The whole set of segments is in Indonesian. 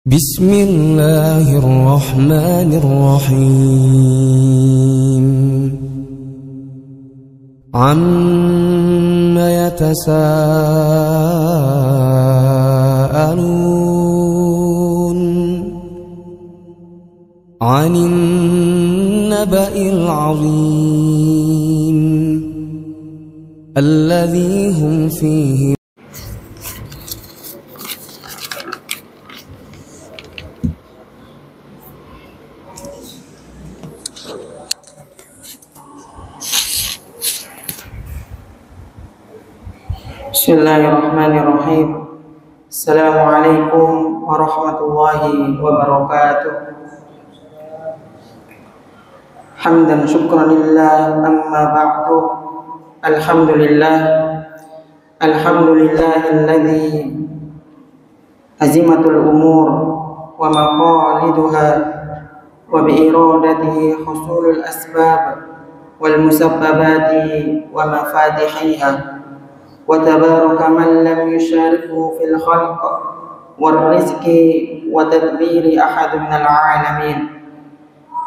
Bismillahirrahmanirrahim. Amma yatasa'alun 'anil naba'il 'azim alladzi hum fihi. Bismillahirrahmanirrahim. Assalamualaikum warahmatullahi wabarakatuh. Hamdan syukran lillah, amma ba'du. Alhamdulillahilladzi azimatul umur wa maqaliduha wa bi iradatihi husulul asbab wal musabbabati wa mafatihiha. وتبارك من لم يشاركه في الخلق والرزق وتدبير أحد من العالمين.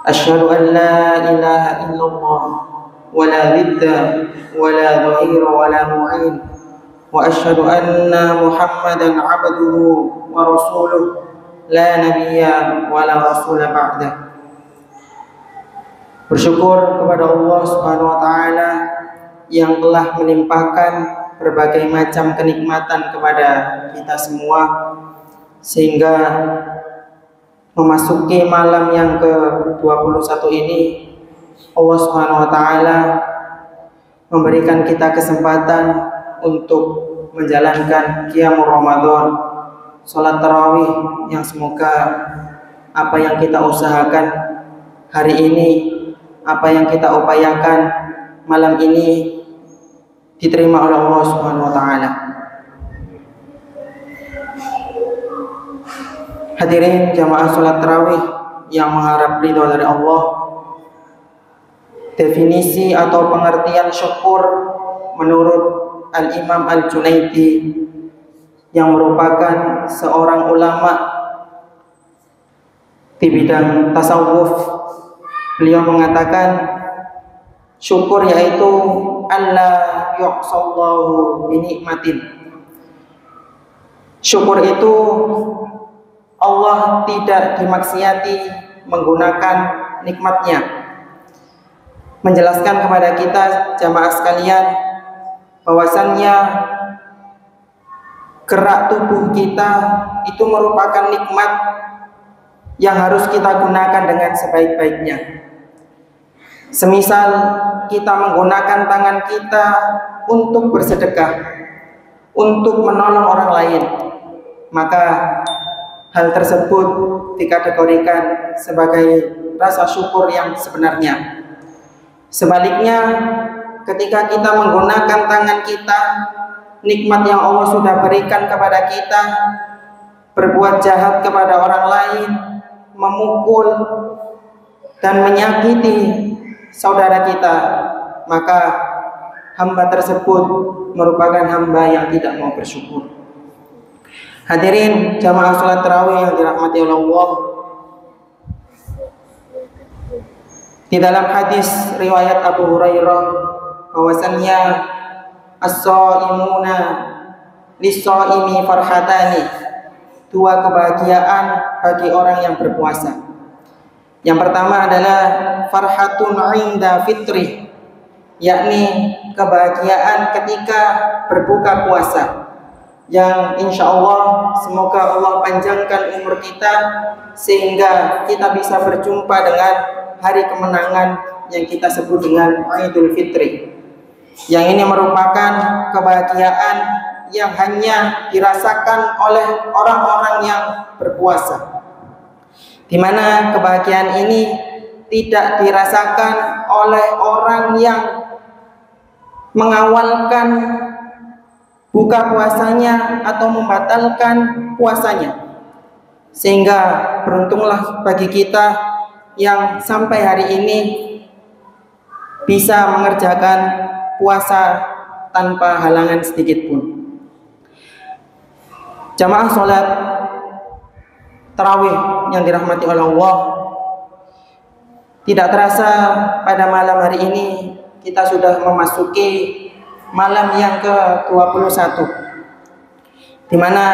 أشهد أن لا إله إلا الله ولا ضد ولا ظهير ولا معين، وأشهد أن محمدا عبده ورسوله لا نبي ولا رسول بعده. Bersyukur kepada Allah Subhanahu wa taala yang telah melimpahkan berbagai macam kenikmatan kepada kita semua, sehingga memasuki malam yang ke-21 ini Allah Subhanahu wa taala memberikan kita kesempatan untuk menjalankan qiyamul Ramadan, salat tarawih, yang semoga apa yang kita usahakan hari ini, apa yang kita upayakan malam ini diterima oleh Allah Subhanahu wa taala. Hadirin jamaah salat tarawih yang mengharap ridho dari Allah, definisi atau pengertian syukur menurut Al-Imam Al-Junaidi yang merupakan seorang ulama di bidang tasawuf, beliau mengatakan syukur yaitu Allah yuqsallahu binikmatin. Syukur itu Allah tidak dimaksiati menggunakan nikmatnya. Menjelaskan kepada kita jamaah sekalian bahwasannya gerak tubuh kita itu merupakan nikmat yang harus kita gunakan dengan sebaik-baiknya. Semisal kita menggunakan tangan kita untuk bersedekah, untuk menolong orang lain, maka hal tersebut dikategorikan sebagai rasa syukur yang sebenarnya. Sebaliknya, ketika kita menggunakan tangan kita, nikmat yang Allah sudah berikan kepada kita, berbuat jahat kepada orang lain, memukul dan menyakiti saudara kita, maka hamba tersebut merupakan hamba yang tidak mau bersyukur. Hadirin jamaah salat tarawih yang dirahmati oleh Allah, di dalam hadis riwayat Abu Hurairah bahwasannya as-shaimuna lis-shaimi farhatani, dua kebahagiaan bagi orang yang berpuasa. Yang pertama adalah farhatun 'inda fitri, yakni kebahagiaan ketika berbuka puasa, yang insya Allah semoga Allah panjangkan umur kita sehingga kita bisa berjumpa dengan hari kemenangan yang kita sebut dengan Idul Fitri, yang ini merupakan kebahagiaan yang hanya dirasakan oleh orang-orang yang berpuasa, di mana kebahagiaan ini tidak dirasakan oleh orang yang mengawalkan buka puasanya atau membatalkan puasanya. Sehingga beruntunglah bagi kita yang sampai hari ini bisa mengerjakan puasa tanpa halangan sedikit pun. Jamaah sholat tarawih yang dirahmati oleh Allah, tidak terasa pada malam hari ini kita sudah memasuki malam yang ke-21, di mana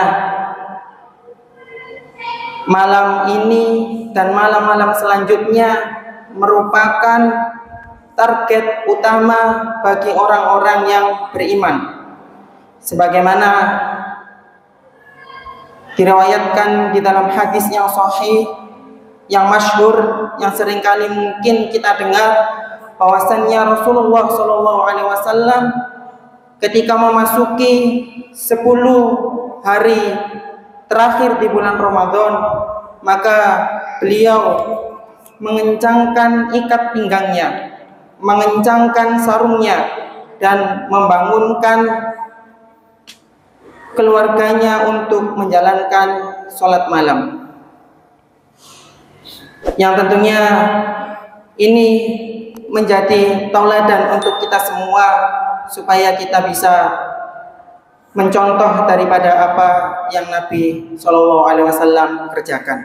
malam ini dan malam-malam selanjutnya merupakan target utama bagi orang-orang yang beriman, sebagaimana diriwayatkan di dalam hadis yang sahih, yang masyhur, yang seringkali mungkin kita dengar, bahwasannya Rasulullah SAW ketika memasuki 10 hari terakhir di bulan Ramadan, maka beliau mengencangkan ikat pinggangnya, mengencangkan sarungnya, dan membangunkan keluarganya untuk menjalankan sholat malam. Yang tentunya ini menjadi tauladan untuk kita semua, supaya kita bisa mencontoh daripada apa yang Nabi SAW kerjakan.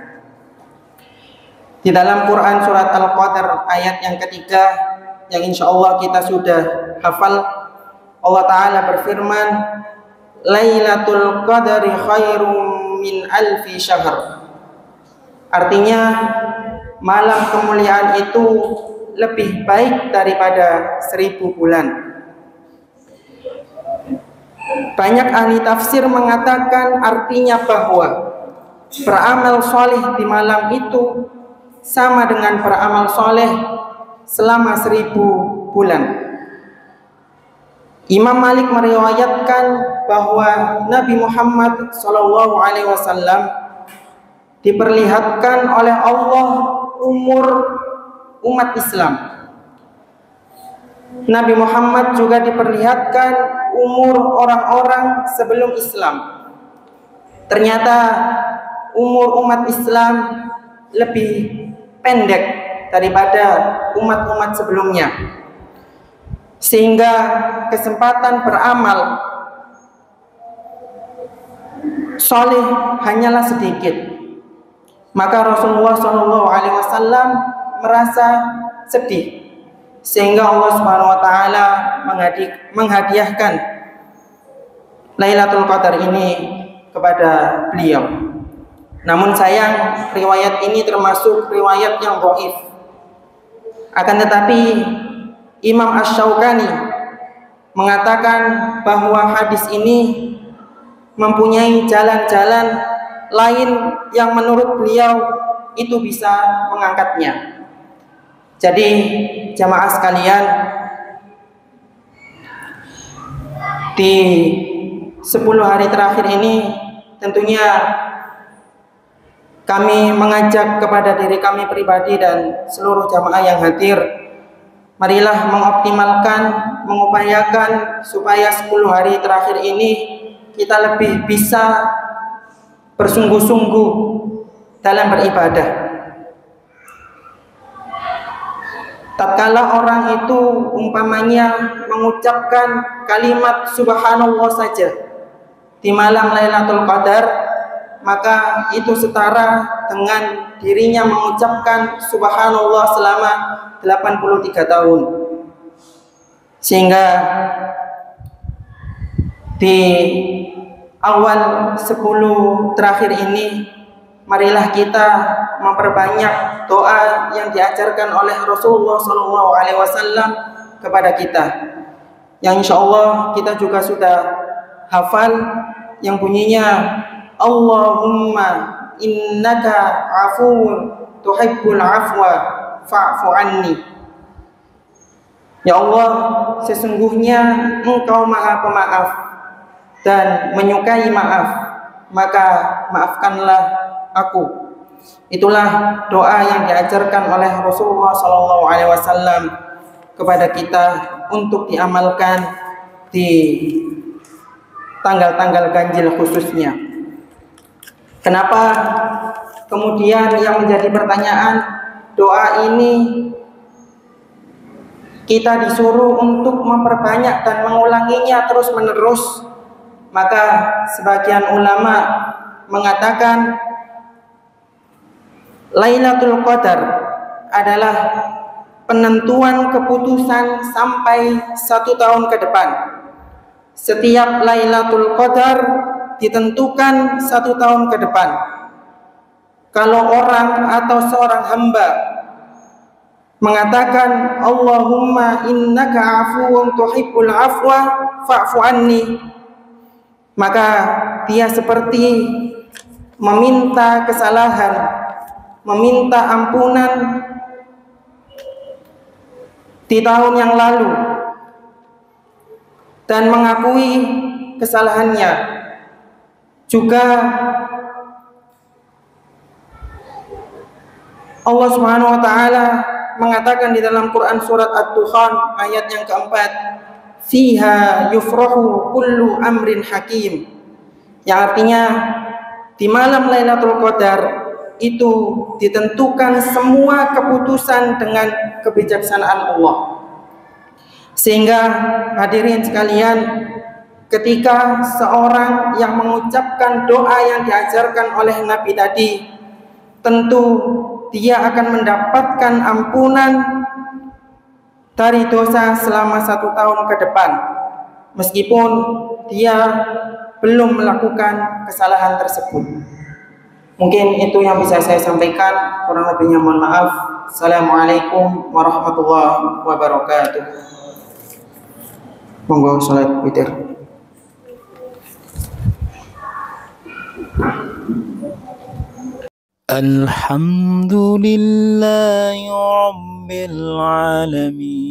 Di dalam Quran surat Al-Qadr ayat yang ketiga, yang insya Allah kita sudah hafal, Allah Ta'ala berfirman, Lailatul Qadri khairum min alfi syahr. Artinya malam kemuliaan itu lebih baik daripada 1000 bulan. Banyak ahli tafsir mengatakan artinya bahwa beramal soleh di malam itu sama dengan beramal soleh selama 1000 bulan. Imam Malik meriwayatkan bahwa Nabi Muhammad SAW diperlihatkan oleh Allah umur umat Islam. Nabi Muhammad juga diperlihatkan umur orang-orang sebelum Islam. Ternyata umur umat Islam lebih pendek daripada umat-umat sebelumnya, sehingga kesempatan beramal soleh hanyalah sedikit. Maka Rasulullah SAW merasa sedih, sehingga Allah Subhanahu wa Ta'ala menghadiahkan Lailatul Qadar ini kepada beliau. Namun sayang, riwayat ini termasuk riwayat yang dhaif. Akan tetapi Imam Asy-Syaukani mengatakan bahwa hadis ini mempunyai jalan-jalan lain yang menurut beliau itu bisa mengangkatnya. Jadi jamaah sekalian, di 10 hari terakhir ini tentunya kami mengajak kepada diri kami pribadi dan seluruh jamaah yang hadir, marilah mengoptimalkan, mengupayakan supaya 10 hari terakhir ini kita lebih bisa bersungguh-sungguh dalam beribadah. Tatkala orang itu umpamanya mengucapkan kalimat subhanallah saja di malam Lailatul Qadar, maka itu setara dengan dirinya mengucapkan subhanallah selama 83 tahun. Sehingga di awal 10 terakhir ini, marilah kita memperbanyak doa yang diajarkan oleh Rasulullah SAW kepada kita, yang insya Allah kita juga sudah hafal, yang bunyinya Allahumma innaka afuwun tuhibbul afwa fa'fu anni. Ya Allah, sesungguhnya Engkau Maha Pemaaf dan menyukai maaf, maka maafkanlah aku. Itulah doa yang diajarkan oleh Rasulullah SAW kepada kita untuk diamalkan di tanggal-tanggal ganjil khususnya. Kenapa kemudian yang menjadi pertanyaan, doa ini kita disuruh untuk memperbanyak dan mengulanginya terus-menerus? Maka sebagian ulama mengatakan Lailatul Qadar adalah penentuan keputusan sampai 1 tahun ke depan. Setiap Lailatul Qadar ditentukan 1 tahun ke depan. Kalau orang atau seorang hamba mengatakan Allahumma innaka afuwun tuhibbul afwa fa'fu anni, maka dia seperti meminta kesalahan, meminta ampunan di tahun yang lalu dan mengakui kesalahannya. Juga Allah Subhanahu wa taala mengatakan di dalam Quran surat Ad-Dukhan ayat yang keempat, fiha yufrahu kullu amrin hakim, yang artinya di malam Lailatul Qadar itu ditentukan semua keputusan dengan kebijaksanaan Allah. Sehingga hadirin sekalian, ketika seorang yang mengucapkan doa yang diajarkan oleh Nabi tadi, tentu dia akan mendapatkan ampunan dari dosa selama 1 tahun ke depan, meskipun dia belum melakukan kesalahan tersebut. Mungkin itu yang bisa saya sampaikan, kurang lebihnya mohon maaf. Assalamualaikum warahmatullahi wabarakatuh. Monggo salat witir. Alhamdulillahi Rabbil Alamin.